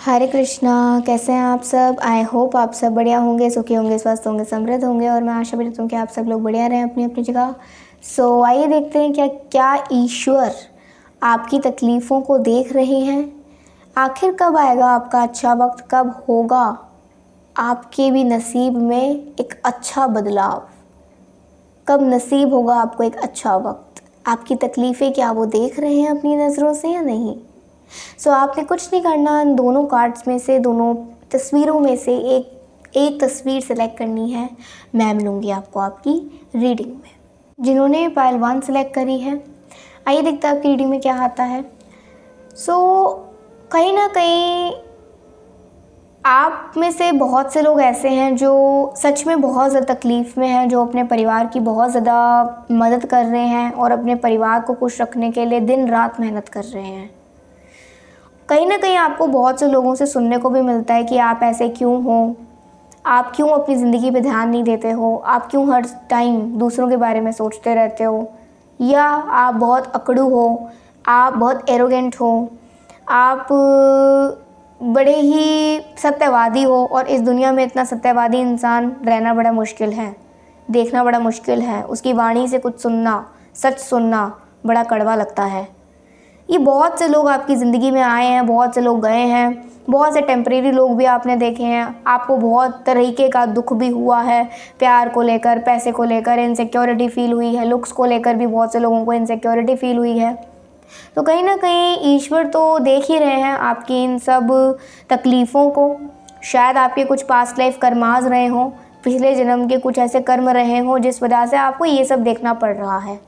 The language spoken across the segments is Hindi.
हरे कृष्णा। कैसे हैं आप सब? आई होप आप सब बढ़िया होंगे, सुखी होंगे, स्वस्थ होंगे, समृद्ध होंगे और मैं आशा भी रखती हूँ कि आप सब लोग बढ़िया रहें अपनी अपनी जगह। आइए देखते हैं क्या क्या ईश्वर आपकी तकलीफ़ों को देख रहे हैं। आखिर कब आएगा आपका अच्छा वक्त, कब होगा आपके भी नसीब में एक अच्छा बदलाव, कब नसीब होगा आपको एक अच्छा वक्त। आपकी तकलीफ़ें क्या वो देख रहे हैं अपनी नज़रों से या नहीं? आपने कुछ नहीं करना, इन दोनों कार्ड्स में से, दोनों तस्वीरों में से एक तस्वीर सेलेक्ट करनी है। मैं मिलूँगी आपको आपकी रीडिंग में। जिन्होंने पाइल 1 सेलेक्ट करी है, आइए देखते हैं आपकी रीडिंग में क्या आता है। कहीं ना कहीं आप में से बहुत से लोग ऐसे हैं जो सच में बहुत ज़्यादा तकलीफ़ में हैं, जो अपने परिवार की बहुत ज़्यादा मदद कर रहे हैं और अपने परिवार को खुश रखने के लिए दिन रात मेहनत कर रहे हैं। कहीं ना कहीं आपको बहुत से लोगों से सुनने को भी मिलता है कि आप ऐसे क्यों हो, आप क्यों अपनी ज़िंदगी पे ध्यान नहीं देते हो, आप क्यों हर टाइम दूसरों के बारे में सोचते रहते हो, या आप बहुत अकड़ू हो, आप बहुत एरोगेंट हो, आप बड़े ही सत्यवादी हो और इस दुनिया में इतना सत्यवादी इंसान रहना बड़ा मुश्किल है, देखना बड़ा मुश्किल है। उसकी वाणी से कुछ सुनना, सच सुनना बड़ा कड़वा लगता है। ये बहुत से लोग आपकी ज़िंदगी में आए हैं, बहुत से लोग गए हैं, बहुत से टेम्परेरी लोग भी आपने देखे हैं। आपको बहुत तरीके का दुख भी हुआ है, प्यार को लेकर, पैसे को लेकर इनसिक्योरिटी फील हुई है, लुक्स को लेकर भी बहुत से लोगों को इनसिक्योरिटी फील हुई है। तो कहीं ना कहीं ईश्वर तो देख ही रहे हैं आपकी इन सब तकलीफ़ों को। शायद आपके कुछ पास्ट लाइफ कर्माज रहे हों, पिछले जन्म के कुछ ऐसे कर्म रहे हों जिस वजह से आपको ये सब देखना पड़ रहा है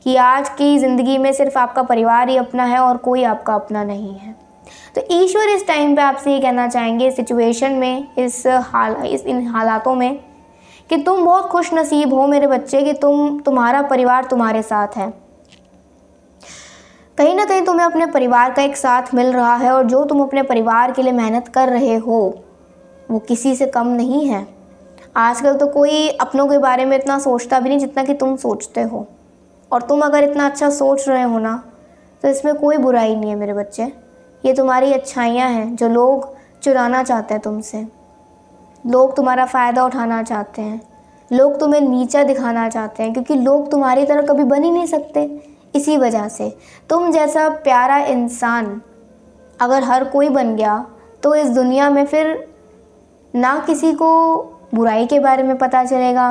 कि आज की ज़िंदगी में सिर्फ आपका परिवार ही अपना है और कोई आपका अपना नहीं है। तो ईश्वर इस टाइम पे आपसे ये कहना चाहेंगे, इस सिचुएशन में, इन हालातों में, कि तुम बहुत खुश नसीब हो मेरे बच्चे, कि तुम्हारा परिवार तुम्हारे साथ है। कहीं ना कहीं तुम्हें अपने परिवार का एक साथ मिल रहा है और जो तुम अपने परिवार के लिए मेहनत कर रहे हो वो किसी से कम नहीं है। आजकल तो कोई अपनों के बारे में इतना सोचता भी नहीं जितना कि तुम सोचते हो, और तुम अगर इतना अच्छा सोच रहे हो ना तो इसमें कोई बुराई नहीं है मेरे बच्चे। ये तुम्हारी अच्छाइयाँ हैं जो लोग चुराना चाहते हैं तुमसे। लोग तुम्हारा फ़ायदा उठाना चाहते हैं, लोग तुम्हें नीचा दिखाना चाहते हैं, क्योंकि लोग तुम्हारी तरह कभी बन ही नहीं सकते। इसी वजह से तुम जैसा प्यारा इंसान अगर हर कोई बन गया तो इस दुनिया में फिर ना किसी को बुराई के बारे में पता चलेगा,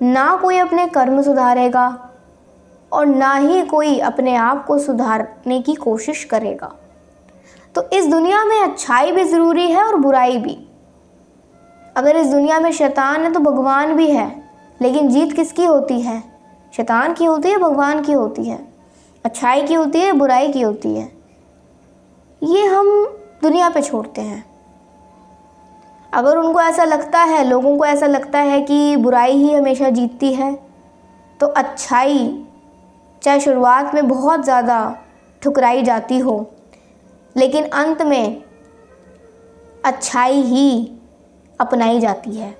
ना कोई अपने कर्म सुधारेगा और ना ही कोई अपने आप को सुधारने की कोशिश करेगा। तो इस दुनिया में अच्छाई भी ज़रूरी है और बुराई भी। अगर इस दुनिया में शैतान है तो भगवान भी है, लेकिन जीत किसकी होती है? शैतान की होती है, भगवान की होती है? अच्छाई की होती है, बुराई की होती है? ये हम दुनिया पे छोड़ते हैं। अगर उनको ऐसा लगता है, लोगों को ऐसा लगता है कि बुराई ही हमेशा जीतती है, तो अच्छाई चाहे शुरुआत में बहुत ज़्यादा ठुकराई जाती हो, लेकिन अंत में अच्छाई ही अपनाई जाती है।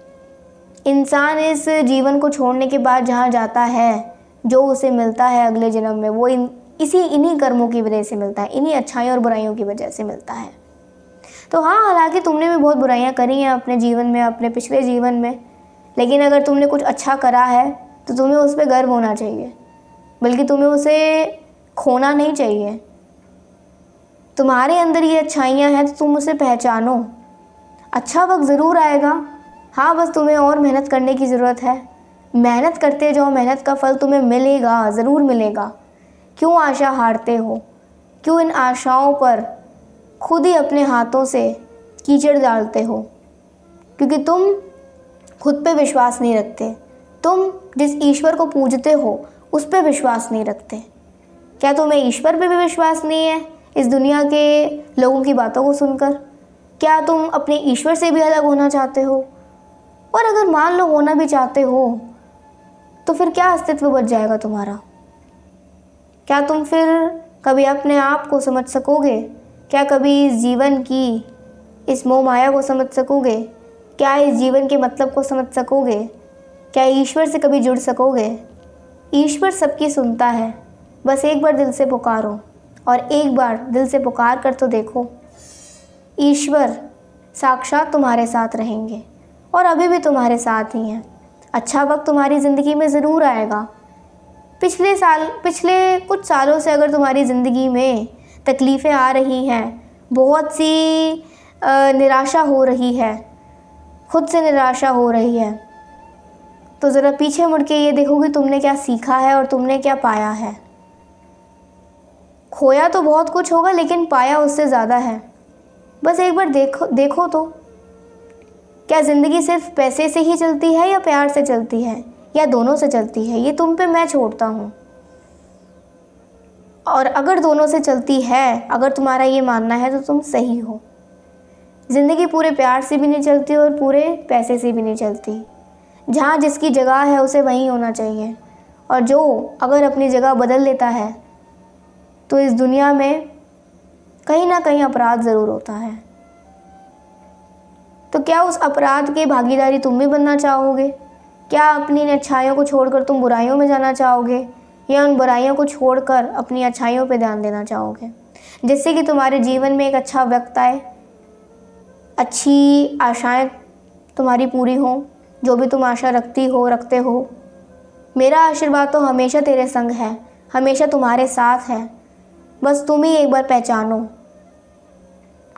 इंसान इस जीवन को छोड़ने के बाद जहाँ जाता है, जो उसे मिलता है अगले जन्म में, वो इन्हीं कर्मों की वजह से मिलता है, इन्हीं अच्छाइयों और बुराइयों की वजह से मिलता है। तो हाँ, हालांकि तुमने भी बहुत बुराइयाँ करी हैं अपने जीवन में, अपने पिछले जीवन में, लेकिन अगर तुमने कुछ अच्छा करा है तो तुम्हें उस पर गर्व होना चाहिए, बल्कि तुम्हें उसे खोना नहीं चाहिए। तुम्हारे अंदर ये अच्छाइयाँ हैं तो तुम उसे पहचानो। अच्छा वक्त ज़रूर आएगा, हाँ, बस तुम्हें और मेहनत करने की ज़रूरत है। मेहनत करते जाओ, मेहनत का फल तुम्हें मिलेगा, ज़रूर मिलेगा। क्यों आशा हारते हो? क्यों इन आशाओं पर खुद ही अपने हाथों से कीचड़ डालते हो? क्योंकि तुम खुद पे विश्वास नहीं रखते। तुम जिस ईश्वर को पूजते हो उस पे विश्वास नहीं रखते। क्या तुम्हें ईश्वर पे भी विश्वास नहीं है इस दुनिया के लोगों की बातों को सुनकर? क्या तुम अपने ईश्वर से भी अलग होना चाहते हो? और अगर मान लो होना भी चाहते हो तो फिर क्या अस्तित्व बच जाएगा तुम्हारा? क्या तुम फिर कभी अपने आप को समझ सकोगे? क्या कभी इस जीवन की, इस मोह माया को समझ सकोगे? क्या इस जीवन के मतलब को समझ सकोगे? क्या ईश्वर से कभी जुड़ सकोगे? ईश्वर सबकी सुनता है, बस एक बार दिल से पुकारो, और एक बार दिल से पुकार कर तो देखो। ईश्वर साक्षात तुम्हारे साथ रहेंगे और अभी भी तुम्हारे साथ ही हैं। अच्छा वक्त तुम्हारी ज़िंदगी में ज़रूर आएगा। पिछले कुछ सालों से अगर तुम्हारी ज़िंदगी में तकलीफ़ें आ रही हैं, बहुत सी निराशा हो रही है, खुद से निराशा हो रही है, तो ज़रा पीछे मुड़ के ये देखो कि तुमने क्या सीखा है और तुमने क्या पाया है। खोया तो बहुत कुछ होगा लेकिन पाया उससे ज़्यादा है। बस एक बार देखो तो क्या ज़िंदगी सिर्फ पैसे से ही चलती है या प्यार से चलती है या दोनों से चलती है, ये तुम पे मैं छोड़ता हूँ। और अगर दोनों से चलती है, अगर तुम्हारा ये मानना है तो तुम सही हो। ज़िंदगी पूरे प्यार से भी नहीं चलती और पूरे पैसे से भी नहीं चलती। जहाँ जिसकी जगह है उसे वहीं होना चाहिए, और जो अगर अपनी जगह बदल लेता है तो इस दुनिया में कहीं ना कहीं अपराध ज़रूर होता है। तो क्या उस अपराध के भागीदारी तुम भी बनना चाहोगे? क्या अपनी इन अच्छाइयों को छोड़कर तुम बुराइयों में जाना चाहोगे, या उन बुराइयों को छोड़कर अपनी अच्छाइयों पे ध्यान देना चाहोगे, जिससे कि तुम्हारे जीवन में एक अच्छा वक्त आए, अच्छी आशाएं तुम्हारी पूरी हों, जो भी तुम आशा रखते हो। मेरा आशीर्वाद तो हमेशा तेरे संग है, हमेशा तुम्हारे साथ है। बस तुम ही एक बार पहचानो,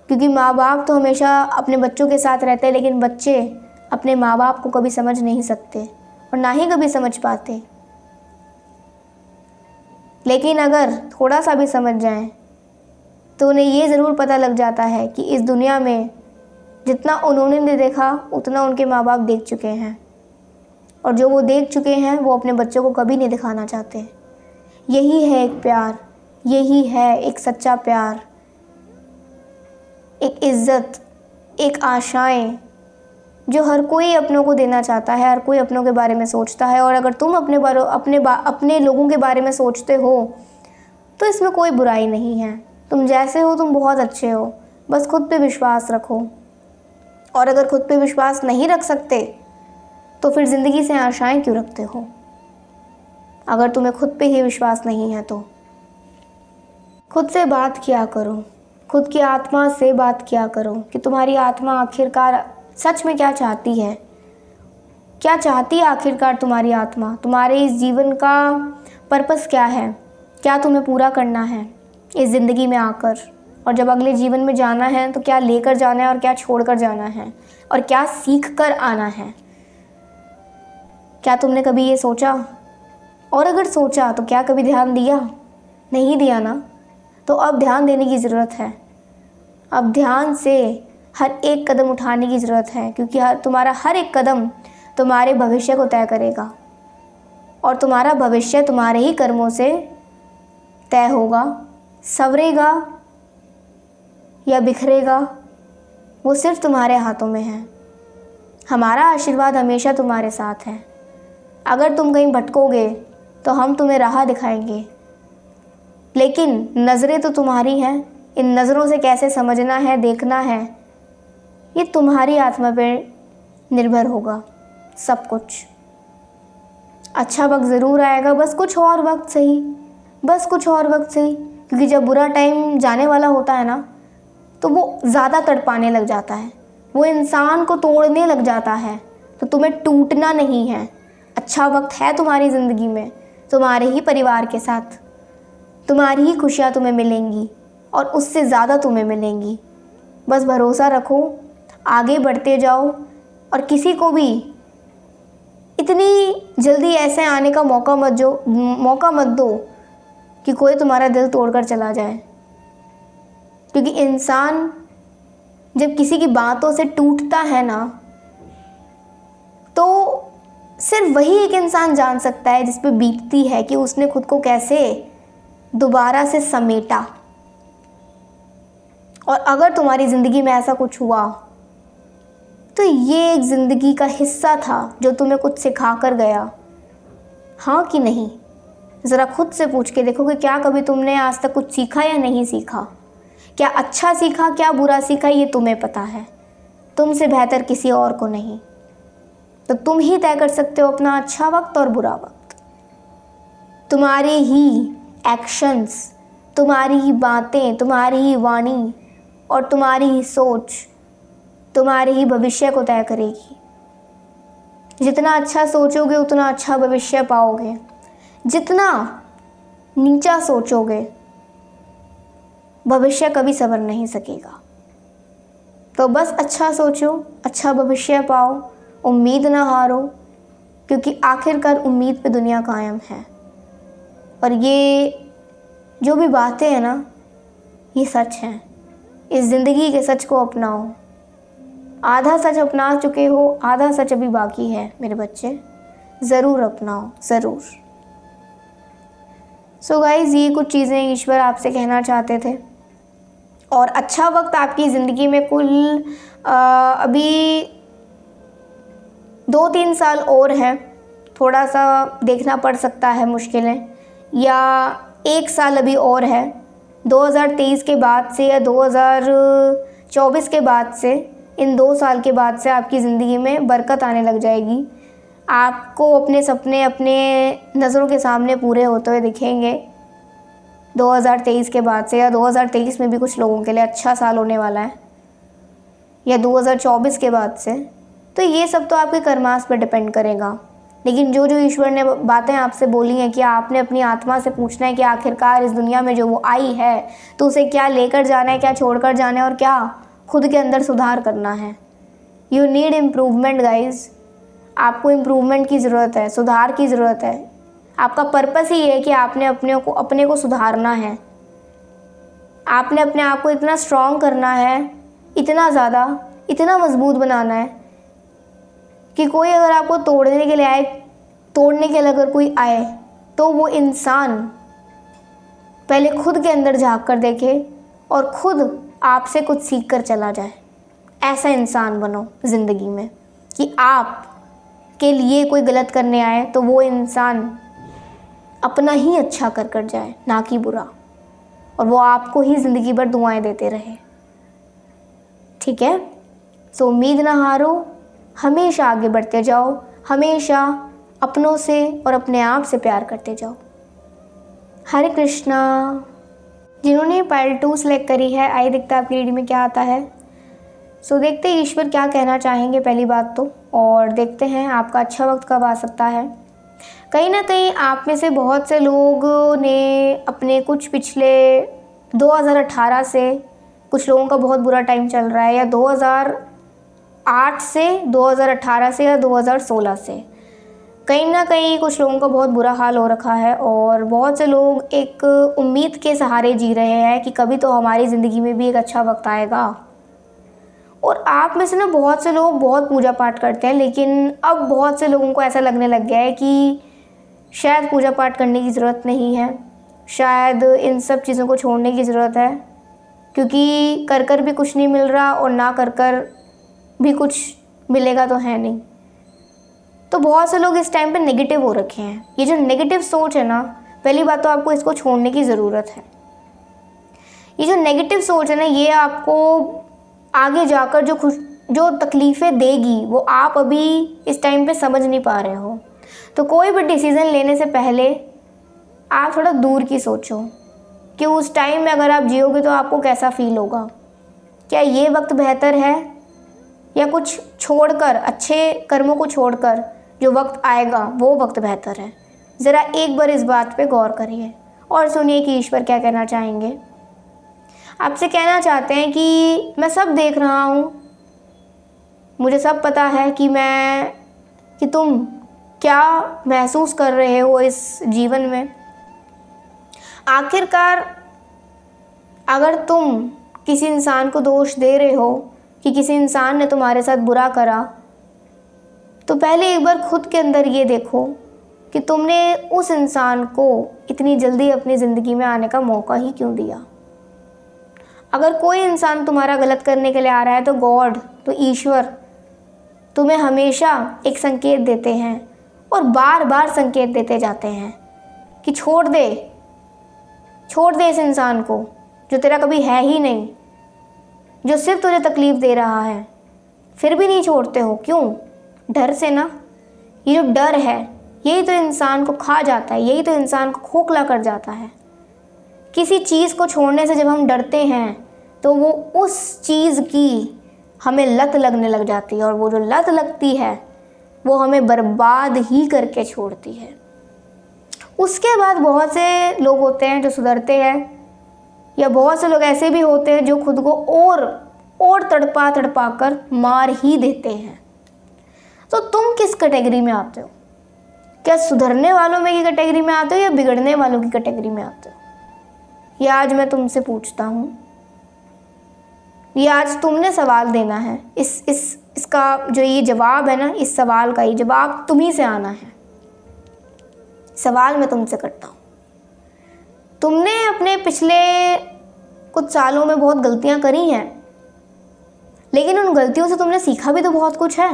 क्योंकि माँ बाप तो हमेशा अपने बच्चों के साथ रहते हैं, लेकिन बच्चे अपने माँ बाप को कभी समझ नहीं सकते और ना ही कभी समझ पाते। लेकिन अगर थोड़ा सा भी समझ जाएं तो उन्हें ये ज़रूर पता लग जाता है कि इस दुनिया में जितना उन्होंने नहीं देखा उतना उनके माँ बाप देख चुके हैं, और जो वो देख चुके हैं वो अपने बच्चों को कभी नहीं दिखाना चाहते। यही है एक प्यार, यही है एक सच्चा प्यार, एक इज़्ज़त, एक आशाएं जो हर कोई अपनों को देना चाहता है, हर कोई अपनों के बारे में सोचता है। और अगर तुम अपने लोगों के बारे में सोचते हो तो इसमें कोई बुराई नहीं है। तुम जैसे हो तुम बहुत अच्छे हो, बस खुद पे विश्वास रखो। और अगर खुद पे विश्वास नहीं रख सकते तो फिर ज़िंदगी से आशाएं क्यों रखते हो? अगर तुम्हें खुद पे ही विश्वास नहीं है तो खुद से बात किया करो, खुद की आत्मा से बात किया करो कि तुम्हारी आत्मा आखिरकार सच में क्या चाहती है। क्या चाहती है आखिरकार तुम्हारी आत्मा? तुम्हारे इस जीवन का पर्पस क्या है? क्या तुम्हें पूरा करना है इस ज़िंदगी में आकर? और जब अगले जीवन में जाना है तो क्या लेकर जाना है और क्या छोड़कर जाना है, और क्या सीख कर आना है? क्या तुमने कभी ये सोचा? और अगर सोचा तो क्या कभी ध्यान दिया? नहीं दिया ना? तो अब ध्यान देने की ज़रूरत है। अब ध्यान से हर एक कदम उठाने की ज़रूरत है, क्योंकि तुम्हारा हर एक कदम तुम्हारे भविष्य को तय करेगा, और तुम्हारा भविष्य तुम्हारे ही कर्मों से तय होगा। संवरेगा या बिखरेगा वो सिर्फ तुम्हारे हाथों में है। हमारा आशीर्वाद हमेशा तुम्हारे साथ है। अगर तुम कहीं भटकोगे तो हम तुम्हें राह दिखाएंगे, लेकिन नज़रें तो तुम्हारी हैं। इन नज़रों से कैसे समझना है, देखना है, ये तुम्हारी आत्मा पे निर्भर होगा सब कुछ। अच्छा वक्त ज़रूर आएगा, बस कुछ और वक्त सही, बस कुछ और वक्त सही। क्योंकि जब बुरा टाइम जाने वाला होता है ना, तो वो ज़्यादा तड़पाने लग जाता है, वो इंसान को तोड़ने लग जाता है। तो तुम्हें टूटना नहीं है। अच्छा वक्त है तुम्हारी ज़िंदगी में, तुम्हारे ही परिवार के साथ, तुम्हारी ही खुशियाँ तुम्हें मिलेंगी और उससे ज़्यादा तुम्हें मिलेंगी। बस भरोसा रखो, आगे बढ़ते जाओ, और किसी को भी इतनी जल्दी ऐसे आने का मौका मत दो कि कोई तुम्हारा दिल तोड़कर चला जाए। क्योंकि इंसान जब किसी की बातों से टूटता है ना, तो सिर्फ वही एक इंसान जान सकता है जिस पे बीतती है कि उसने खुद को कैसे दोबारा से समेटा। और अगर तुम्हारी ज़िंदगी में ऐसा कुछ हुआ तो ये एक ज़िंदगी का हिस्सा था जो तुम्हें कुछ सिखा कर गया, हाँ कि नहीं? ज़रा खुद से पूछ के देखो कि क्या कभी तुमने आज तक कुछ सीखा या नहीं सीखा। क्या अच्छा सीखा, क्या बुरा सीखा, ये तुम्हें पता है, तुमसे बेहतर किसी और को नहीं। तो तुम ही तय कर सकते हो अपना अच्छा वक्त और बुरा वक्त। तुम्हारे ही एक्शंस, तुम्हारी ही बातें, तुम्हारी ही वाणी और तुम्हारी ही सोच तुम्हारे ही भविष्य को तय करेगी। जितना अच्छा सोचोगे उतना अच्छा भविष्य पाओगे, जितना नीचा सोचोगे भविष्य कभी संवर नहीं सकेगा। तो बस अच्छा सोचो, अच्छा भविष्य पाओ, उम्मीद ना हारो, क्योंकि आखिरकार उम्मीद पे दुनिया कायम है। और ये जो भी बातें हैं ना, ये सच हैं। इस ज़िंदगी के सच को अपनाओ। आधा सच अपना चुके हो, आधा सच अभी बाकी है मेरे बच्चे, ज़रूर अपनाओ, ज़रूर। सो गाइज़, ये कुछ चीज़ें ईश्वर आपसे कहना चाहते थे। और अच्छा वक्त आपकी ज़िंदगी में कुल अभी 2-3 साल और है। थोड़ा सा देखना पड़ सकता है मुश्किलें, या 1 साल अभी और है। 2023 के बाद से या 2024 के बाद से, इन 2 साल के बाद से आपकी ज़िंदगी में बरकत आने लग जाएगी। आपको अपने सपने अपने नज़रों के सामने पूरे होते हुए दिखेंगे 2023 के बाद से, या 2023 में भी कुछ लोगों के लिए अच्छा साल होने वाला है, या 2024 के बाद से। तो ये सब तो आपके कर्मास पर डिपेंड करेगा। लेकिन जो जो ईश्वर ने बातें आपसे बोली हैं कि आपने अपनी आत्मा से पूछना है कि आखिरकार इस दुनिया में जो वो आई है तो उसे क्या लेकर जाना है, क्या छोड़कर जाना है, और क्या खुद के अंदर सुधार करना है। You need improvement guys. आपको इम्प्रूवमेंट की ज़रूरत है, सुधार की ज़रूरत है। आपका पर्पस ही है कि आपने अपने को सुधारना है। आपने अपने आप को इतना स्ट्रॉन्ग करना है, इतना ज़्यादा, इतना मजबूत बनाना है कि कोई अगर आपको तोड़ने के लिए अगर कोई आए तो वो इंसान पहले खुद के अंदर झांक कर देखे और खुद आपसे कुछ सीख कर चला जाए। ऐसा इंसान बनो ज़िंदगी में कि आप के लिए कोई गलत करने आए तो वो इंसान अपना ही अच्छा कर जाए, ना कि बुरा, और वो आपको ही ज़िंदगी भर दुआएं देते रहे। ठीक है? सो उम्मीद ना हारो, हमेशा आगे बढ़ते जाओ, हमेशा अपनों से और अपने आप से प्यार करते जाओ। हरे कृष्णा। जिन्होंने पाइल 2 सेलेक्ट करी है, आइए देखते हैं आपकी रीडिंग में क्या आता है। सो देखते हैं ईश्वर क्या कहना चाहेंगे पहली बात तो, और देखते हैं आपका अच्छा वक्त कब आ सकता है। कहीं ना कहीं आप में से बहुत से लोगों ने अपने कुछ पिछले 2018 से, कुछ लोगों का बहुत बुरा टाइम चल रहा है, या 2008 से, 2018 से, या 2016 से, कहीं ना कहीं कुछ लोगों का बहुत बुरा हाल हो रखा है। और बहुत से लोग एक उम्मीद के सहारे जी रहे हैं कि कभी तो हमारी ज़िंदगी में भी एक अच्छा वक्त आएगा। और आप में से ना बहुत से लोग बहुत पूजा पाठ करते हैं, लेकिन अब बहुत से लोगों को ऐसा लगने लग गया है कि शायद पूजा पाठ करने की ज़रूरत नहीं है, शायद इन सब चीज़ों को छोड़ने की ज़रूरत है, क्योंकि कर कर भी कुछ नहीं मिल रहा और ना कर कर भी कुछ मिलेगा तो है नहीं। तो बहुत से लोग इस टाइम पे नेगेटिव हो रखे हैं। ये जो नेगेटिव सोच है ना, पहली बात तो आपको इसको छोड़ने की ज़रूरत है। ये जो नेगेटिव सोच है ना, ये आपको आगे जाकर जो तकलीफ़ें देगी वो आप अभी इस टाइम पे समझ नहीं पा रहे हो। तो कोई भी डिसीज़न लेने से पहले आप थोड़ा दूर की सोचो कि उस टाइम में अगर आप जियोगे तो आपको कैसा फील होगा। क्या ये वक्त बेहतर है, या कुछ छोड़कर, अच्छे कर्मों को छोड़कर जो वक्त आएगा वो वक्त बेहतर है? ज़रा एक बार इस बात पे गौर करिए और सुनिए कि ईश्वर क्या कहना चाहेंगे। आपसे कहना चाहते हैं कि मैं सब देख रहा हूँ, मुझे सब पता है कि तुम क्या महसूस कर रहे हो इस जीवन में। आखिरकार अगर तुम किसी इंसान को दोष दे रहे हो कि किसी इंसान ने तुम्हारे साथ बुरा करा, तो पहले एक बार खुद के अंदर ये देखो कि तुमने उस इंसान को इतनी जल्दी अपनी ज़िंदगी में आने का मौका ही क्यों दिया। अगर कोई इंसान तुम्हारा गलत करने के लिए आ रहा है तो गॉड, तो ईश्वर तुम्हें हमेशा एक संकेत देते हैं और बार बार संकेत देते जाते हैं कि छोड़ दे इस इंसान को जो तेरा कभी है ही नहीं, जो सिर्फ तुझे तकलीफ़ दे रहा है। फिर भी नहीं छोड़ते हो, क्यों? डर से ना। ये जो डर है यही तो इंसान को खा जाता है, यही तो इंसान को खोखला कर जाता है। किसी चीज़ को छोड़ने से जब हम डरते हैं तो वो उस चीज़ की हमें लत लगने लग जाती है, और वो जो लत लगती है वो हमें बर्बाद ही करके छोड़ती है। उसके बाद बहुत से लोग होते हैं जो सुधरते हैं, या बहुत से लोग ऐसे भी होते हैं जो खुद को और तड़पा तड़पा कर मार ही देते हैं। तो तुम किस कैटेगरी में आते हो? क्या सुधरने वालों में की कैटेगरी में आते हो या बिगड़ने वालों की कैटेगरी में आते हो? ये आज मैं तुमसे पूछता हूँ, ये आज तुमने सवाल देना है। इसका जो ये जवाब है ना, इस सवाल का ये जवाब तुम्ही से आना है। सवाल मैं तुमसे करता हूँ, तुमने अपने पिछले कुछ सालों में बहुत गलतियाँ करी हैं, लेकिन उन गलतियों से तुमने सीखा भी तो बहुत कुछ है।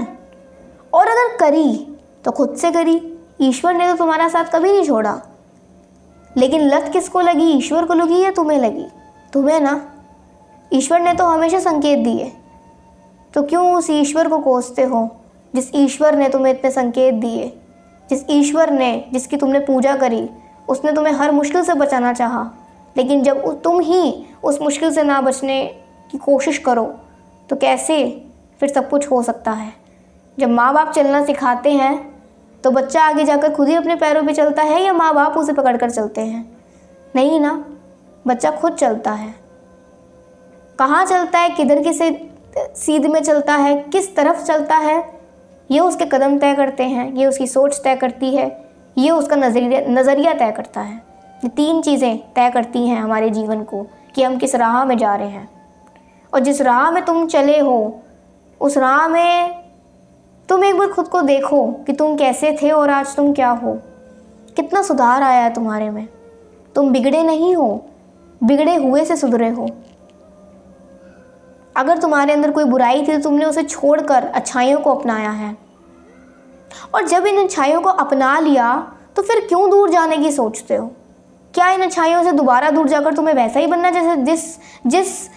और अगर करी तो खुद से करी, ईश्वर ने तो तुम्हारा साथ कभी नहीं छोड़ा। लेकिन लत किसको लगी? ईश्वर को लगी या तुम्हें लगी? तुम्हें ना। ईश्वर ने तो हमेशा संकेत दिए, तो क्यों उस ईश्वर को कोसते हो जिस ईश्वर ने तुम्हें इतने संकेत दिए, जिस ईश्वर ने, जिसकी तुमने पूजा करी, उसने तुम्हें हर मुश्किल से बचाना चाहा। लेकिन जब तुम ही उस मुश्किल से ना बचने की कोशिश करो तो कैसे फिर सब कुछ हो सकता है? जब माँ बाप चलना सिखाते हैं तो बच्चा आगे जाकर खुद ही अपने पैरों पे चलता है या माँ बाप उसे पकड़ कर चलते हैं? नहीं ना, बच्चा खुद चलता है। कहाँ चलता है, किधर की सीध में चलता है, किस तरफ चलता है, ये उसके कदम तय करते हैं, ये उसकी सोच तय करती है, ये उसका नज़रिया तय करता है। ये 3 चीज़ें तय करती हैं हमारे जीवन को कि हम किस राह में जा रहे हैं। और जिस राह में तुम चले हो, उस राह में तुम एक बार खुद को देखो कि तुम कैसे थे और आज तुम क्या हो। कितना सुधार आया है तुम्हारे में। तुम बिगड़े नहीं हो, बिगड़े हुए से सुधरे हो। अगर तुम्हारे अंदर कोई बुराई थी तो तुमने उसे छोड़कर अच्छाइयों को अपनाया है। और जब इन अच्छाइयों को अपना लिया तो फिर क्यों दूर जाने की सोचते हो? क्या इन अच्छाइयों से दोबारा दूर जाकर तुम्हें वैसा ही बनना जैसे जिस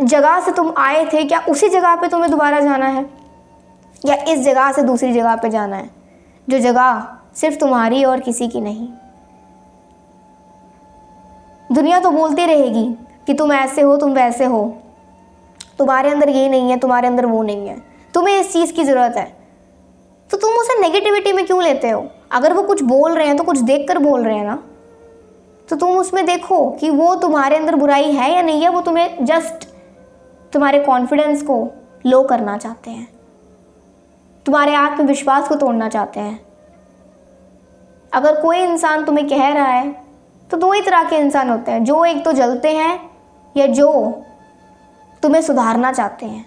जगह से तुम आए थे? क्या उसी जगह पे तुम्हें दोबारा जाना है, या इस जगह से दूसरी जगह पे जाना है, जो जगह सिर्फ तुम्हारी और किसी की नहीं? दुनिया तो बोलती रहेगी कि तुम ऐसे हो, तुम वैसे हो, तुम्हारे अंदर ये नहीं है, तुम्हारे अंदर वो नहीं है, तुम्हें इस चीज़ की ज़रूरत है। तो तुम उसे नेगेटिविटी में क्यों लेते हो? अगर वो कुछ बोल रहे हैं तो कुछ देख कर बोल रहे हैं ना, तो तुम उसमें देखो कि वो तुम्हारे अंदर बुराई है या नहीं है। वो तुम्हें जस्ट तुम्हारे कॉन्फिडेंस को लो करना चाहते हैं, तुम्हारे आत्मविश्वास को तोड़ना चाहते हैं। अगर कोई इंसान तुम्हें कह रहा है तो 2 ही तरह के इंसान होते हैं, जो एक तो जलते हैं या जो तुम्हें सुधारना चाहते हैं।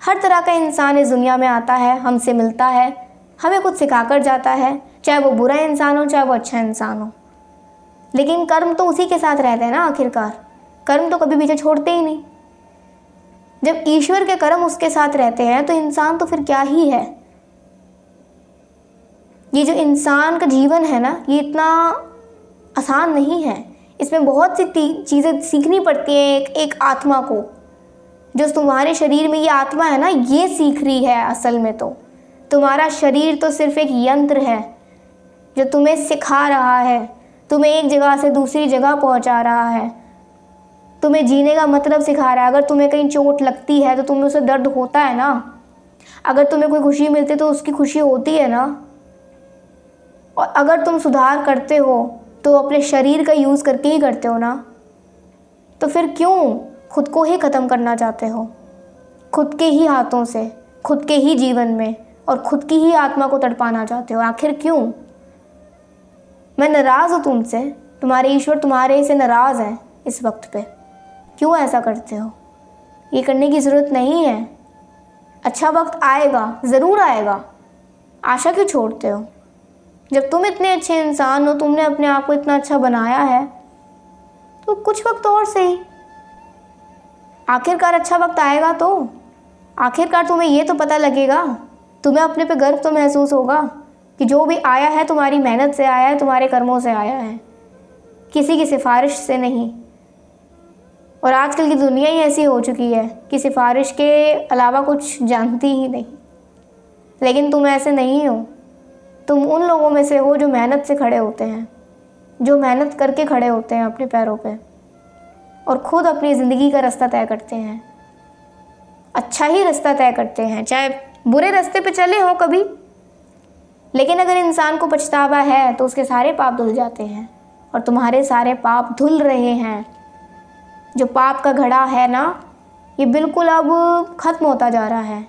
हर तरह का इंसान इस दुनिया में आता है, हमसे मिलता है, हमें कुछ सिखाकर जाता है, चाहे वो बुरा इंसान हो चाहे वो अच्छा इंसान हो। लेकिन कर्म तो उसी के साथ रहते हैं ना आखिरकार। कर्म तो कभी पीछे छोड़ते ही नहीं। जब ईश्वर के कर्म उसके साथ रहते हैं तो इंसान तो फिर क्या ही है। ये जो इंसान का जीवन है ना, ये इतना आसान नहीं है। इसमें बहुत सी चीज़ें सीखनी पड़ती हैं एक आत्मा को। जो तुम्हारे शरीर में ये आत्मा है ना, ये सीख रही है असल में। तो तुम्हारा शरीर तो सिर्फ एक यंत्र है जो तुम्हें सिखा रहा है, तुम्हें एक जगह से दूसरी जगह पहुंचा रहा है, तुम्हें जीने का मतलब सिखा रहा है। अगर तुम्हें कहीं चोट लगती है तो तुम्हें उसे दर्द होता है ना। अगर तुम्हें कोई खुशी मिलती है तो उसकी खुशी होती है ना। और अगर तुम सुधार करते हो तो अपने शरीर का यूज़ करके ही करते हो ना। तो फिर क्यों खुद को ही ख़त्म करना चाहते हो? खुद के ही हाथों से, खुद के ही जीवन में, और खुद की ही आत्मा को तड़पाना चाहते हो। आखिर क्यों? मैं नाराज़ हूँ तुमसे, तुम्हारे ईश्वर तुम्हारे से नाराज़ हैं इस वक्त पे। क्यों ऐसा करते हो? ये करने की ज़रूरत नहीं है। अच्छा वक्त आएगा, ज़रूर आएगा। आशा क्यों छोड़ते हो? जब तुम इतने अच्छे इंसान हो, तुमने अपने आप को इतना अच्छा बनाया है, तो कुछ वक्त और सही, आखिरकार अच्छा वक्त आएगा। तो आखिरकार तुम्हें ये तो पता लगेगा, तुम्हें अपने पे गर्व तो महसूस होगा कि जो भी आया है तुम्हारी मेहनत से आया है, तुम्हारे कर्मों से आया है, किसी की सिफारिश से नहीं। और आजकल की दुनिया ही ऐसी हो चुकी है कि सिफारिश के अलावा कुछ जानती ही नहीं। लेकिन तुम ऐसे नहीं हो। तुम उन लोगों में से हो जो मेहनत से खड़े होते हैं, जो मेहनत करके खड़े होते हैं अपने पैरों पे। और खुद अपनी ज़िंदगी का रास्ता तय करते हैं, अच्छा ही रास्ता तय करते हैं, चाहे बुरे रास्ते पे चले हों कभी, लेकिन अगर इंसान को पछतावा है तो उसके सारे पाप धुल जाते हैं। और तुम्हारे सारे पाप धुल रहे हैं। जो पाप का घड़ा है ना, ये बिल्कुल अब ख़त्म होता जा रहा है,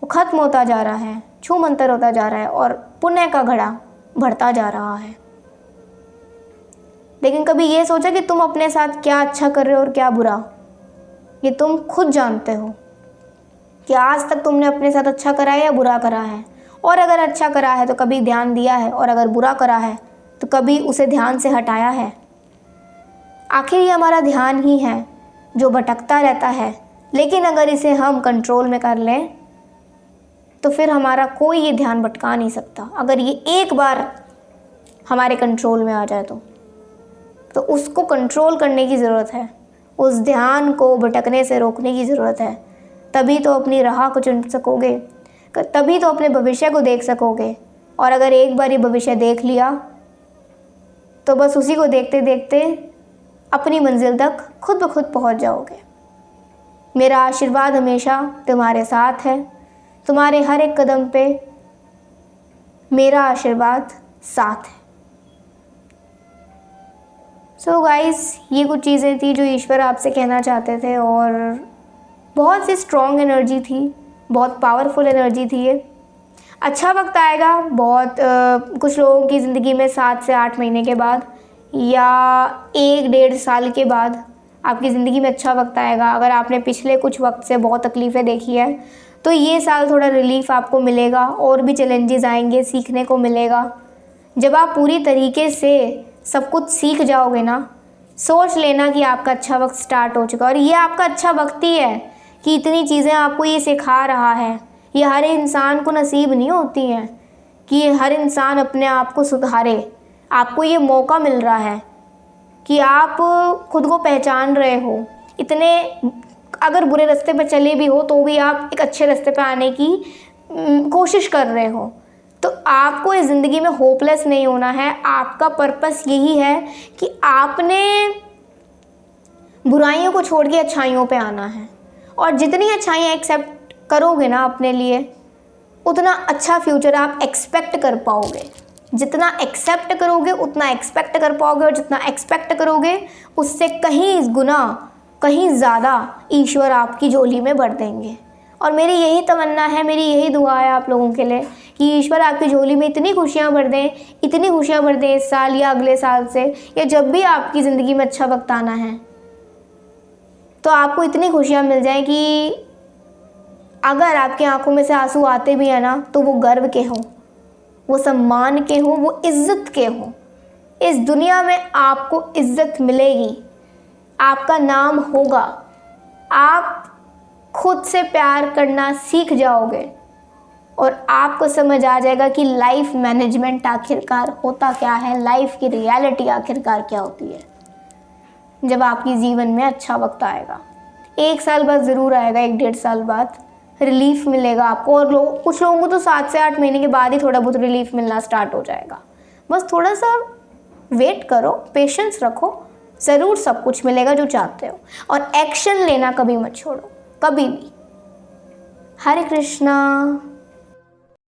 वो ख़त्म होता जा रहा है, छू मंतर होता जा रहा है और पुण्य का घड़ा बढ़ता जा रहा है। लेकिन कभी ये सोचा कि तुम अपने साथ क्या अच्छा कर रहे हो और क्या बुरा? ये तुम खुद जानते हो कि आज तक तुमने अपने साथ अच्छा करा है या बुरा करा है। और अगर अच्छा करा है तो कभी ध्यान दिया है, और अगर बुरा करा है तो कभी उसे ध्यान से हटाया है। आखिर ये हमारा ध्यान ही है जो भटकता रहता है, लेकिन अगर इसे हम कंट्रोल में कर लें तो फिर हमारा कोई ये ध्यान भटका नहीं सकता। अगर ये एक बार हमारे कंट्रोल में आ जाए तो उसको कंट्रोल करने की ज़रूरत है, उस ध्यान को भटकने से रोकने की ज़रूरत है। तभी तो अपनी राह को चुन सकोगे, तभी तो अपने भविष्य को देख सकोगे। और अगर एक बार ये भविष्य देख लिया तो बस उसी को देखते देखते अपनी मंजिल तक खुद ब खुद पहुंच जाओगे। मेरा आशीर्वाद हमेशा तुम्हारे साथ है, तुम्हारे हर एक कदम पे मेरा आशीर्वाद साथ है। सो गाइस, ये कुछ चीज़ें थी जो ईश्वर आपसे कहना चाहते थे, और बहुत सी स्ट्रॉन्ग एनर्जी थी, बहुत पावरफुल एनर्जी थी ये। अच्छा वक्त आएगा बहुत कुछ लोगों की ज़िंदगी में 7 से 8 महीने के बाद या 1-1.5 साल के बाद आपकी ज़िंदगी में अच्छा वक्त आएगा। अगर आपने पिछले कुछ वक्त से बहुत तकलीफ़ें देखी है तो ये साल थोड़ा रिलीफ आपको मिलेगा, और भी चैलेंजेस आएंगे, सीखने को मिलेगा। जब आप पूरी तरीके से सब कुछ सीख जाओगे ना, सोच लेना कि आपका अच्छा वक्त स्टार्ट हो चुका है। और ये आपका अच्छा वक्त ही है कि इतनी चीज़ें आपको ये सिखा रहा है। ये हर इंसान को नसीब नहीं होती हैं कि हर इंसान अपने आप को सुधारे। आपको ये मौका मिल रहा है कि आप खुद को पहचान रहे हो। इतने अगर बुरे रास्ते पे चले भी हो तो भी आप एक अच्छे रास्ते पे आने की कोशिश कर रहे हो। तो आपको इस ज़िंदगी में होपलेस नहीं होना है। आपका पर्पस यही है कि आपने बुराइयों को छोड़ के अच्छाइयों पे आना है। और जितनी अच्छाइयाँ एक्सेप्ट करोगे ना अपने लिए, उतना अच्छा फ्यूचर आप एक्सपेक्ट कर पाओगे। जितना एक्सेप्ट करोगे उतना एक्सपेक्ट कर पाओगे, और जितना एक्सपेक्ट करोगे उससे कहीं गुना, कहीं ज़्यादा ईश्वर आपकी झोली में भर देंगे। और मेरी यही तमन्ना है, मेरी यही दुआ है आप लोगों के लिए कि ईश्वर आपकी झोली में इतनी खुशियाँ भर दें, इतनी खुशियाँ भर दें इस साल या अगले साल से, या जब भी आपकी ज़िंदगी में अच्छा वक्त आना है तो आपको इतनी खुशियाँ मिल जाएं कि अगर आपकी आंखों में से आंसू आते भी हैं ना तो वो गर्व के हों, वो सम्मान के हों, वो इज़्ज़त के हों। इस दुनिया में आपको इज़्ज़त मिलेगी, आपका नाम होगा, आप खुद से प्यार करना सीख जाओगे और आपको समझ आ जाएगा कि लाइफ मैनेजमेंट आखिरकार होता क्या है, लाइफ की रियलिटी आखिरकार क्या होती है। जब आपकी जीवन में अच्छा वक्त आएगा, 1 साल बाद ज़रूर आएगा, 1-1.5 साल बाद रिलीफ मिलेगा आपको। और कुछ लोगों को तो 7 से 8 महीने के बाद ही थोड़ा बहुत रिलीफ मिलना स्टार्ट हो जाएगा। बस थोड़ा सा वेट करो, पेशेंस रखो, ज़रूर सब कुछ मिलेगा जो चाहते हो। और एक्शन लेना कभी मत छोड़ो, कभी भी। हरे कृष्णा।